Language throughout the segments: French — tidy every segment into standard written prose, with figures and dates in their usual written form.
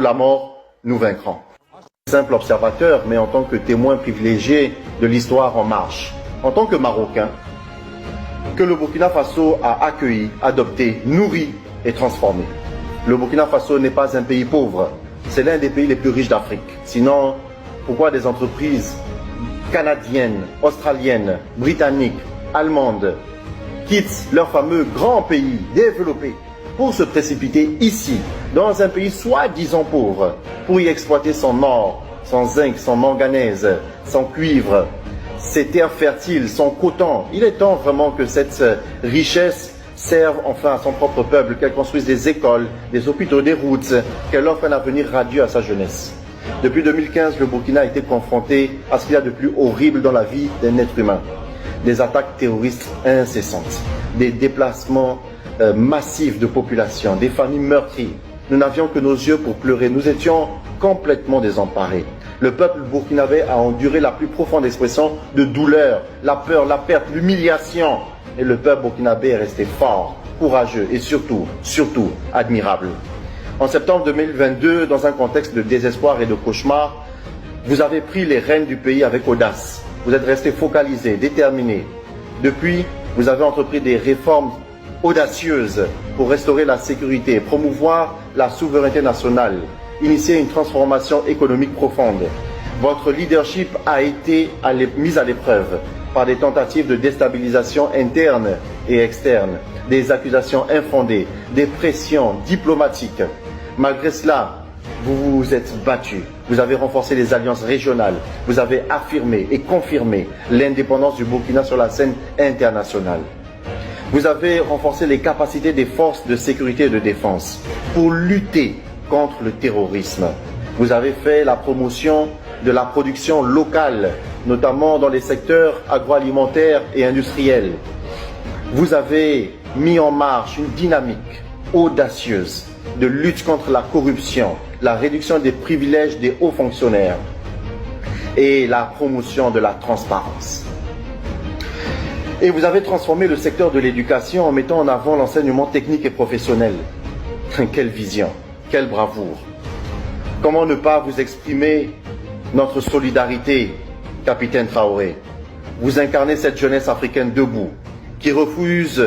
la mort, nous vaincrons. Simple observateur, mais en tant que témoin privilégié de l'histoire en marche, en tant que Marocain, que le Burkina Faso a accueilli, adopté, nourri et transformé. Le Burkina Faso n'est pas un pays pauvre, c'est l'un des pays les plus riches d'Afrique. Sinon, pourquoi des entreprises canadiennes, australiennes, britanniques, allemandes quittent leur fameux grand pays développé pour se précipiter ici, dans un pays soi-disant pauvre, pour y exploiter son or, son zinc, son manganèse, son cuivre, ses terres fertiles, son coton. Il est temps vraiment que cette richesse serve enfin à son propre peuple, qu'elle construise des écoles, des hôpitaux, des routes, qu'elle offre un avenir radieux à sa jeunesse. Depuis 2015, le Burkina a été confronté à ce qu'il y a de plus horrible dans la vie d'un être humain. Des attaques terroristes incessantes, des déplacements massifs de population, des familles meurtries. Nous n'avions que nos yeux pour pleurer, nous étions complètement désemparés. Le peuple burkinabé a enduré la plus profonde expression de douleur, la peur, la perte, l'humiliation. Et le peuple burkinabé est resté fort, courageux et surtout admirable. En septembre 2022, dans un contexte de désespoir et de cauchemar, vous avez pris les rênes du pays avec audace. Vous êtes resté focalisé, déterminé. Depuis, vous avez entrepris des réformes audacieuses pour restaurer la sécurité, promouvoir la souveraineté nationale, initier une transformation économique profonde. Votre leadership a été mis à l'épreuve par des tentatives de déstabilisation interne et externe, des accusations infondées, des pressions diplomatiques. Malgré cela, vous vous êtes battu, vous avez renforcé les alliances régionales, vous avez affirmé et confirmé l'indépendance du Burkina sur la scène internationale. Vous avez renforcé les capacités des forces de sécurité et de défense pour lutter contre le terrorisme. Vous avez fait la promotion de la production locale, notamment dans les secteurs agroalimentaires et industriels. Vous avez mis en marche une dynamique audacieuse de lutte contre la corruption, la réduction des privilèges des hauts fonctionnaires et la promotion de la transparence. Et vous avez transformé le secteur de l'éducation en mettant en avant l'enseignement technique et professionnel. Quelle vision, quelle bravoure. Comment ne pas vous exprimer notre solidarité, capitaine Traoré. Vous incarnez cette jeunesse africaine debout, qui refuse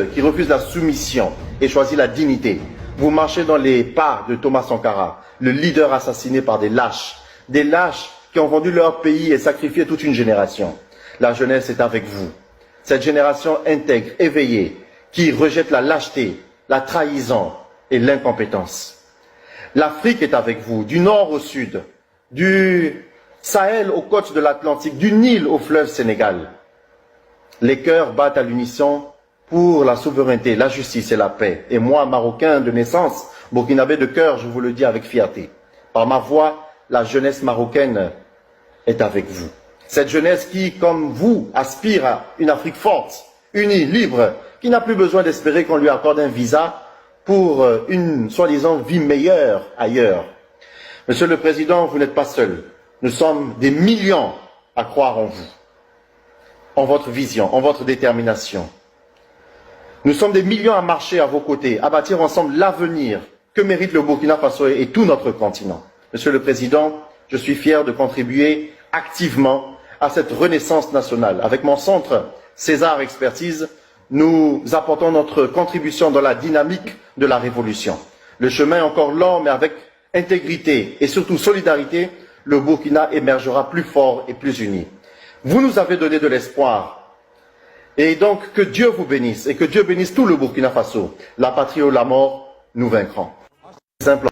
la soumission et choisit la dignité. Vous marchez dans les pas de Thomas Sankara, le leader assassiné par des lâches qui ont vendu leur pays et sacrifié toute une génération. La jeunesse est avec vous. Cette génération intègre, éveillée, qui rejette la lâcheté, la trahison et l'incompétence. L'Afrique est avec vous, du nord au sud, du Sahel aux côtes de l'Atlantique, du Nil au fleuve Sénégal. Les cœurs battent à l'unisson pour la souveraineté, la justice et la paix. Et moi, Marocain de naissance, burkinabé de cœur, je vous le dis avec fierté. Par ma voix, la jeunesse marocaine est avec vous. Cette jeunesse qui, comme vous, aspire à une Afrique forte, unie, libre, qui n'a plus besoin d'espérer qu'on lui accorde un visa pour une soi-disant vie meilleure ailleurs. Monsieur le Président, vous n'êtes pas seul. Nous sommes des millions à croire en vous, en votre vision, en votre détermination. Nous sommes des millions à marcher à vos côtés, à bâtir ensemble l'avenir que mérite le Burkina Faso et tout notre continent. Monsieur le Président, je suis fier de contribuer activement à cette renaissance nationale. Avec mon centre César Expertise, nous apportons notre contribution dans la dynamique de la révolution. Le chemin est encore long, mais avec intégrité et surtout solidarité, le Burkina émergera plus fort et plus uni. Vous nous avez donné de l'espoir. Et donc, que Dieu vous bénisse et que Dieu bénisse tout le Burkina Faso. La patrie ou la mort, nous vaincrons. Simple.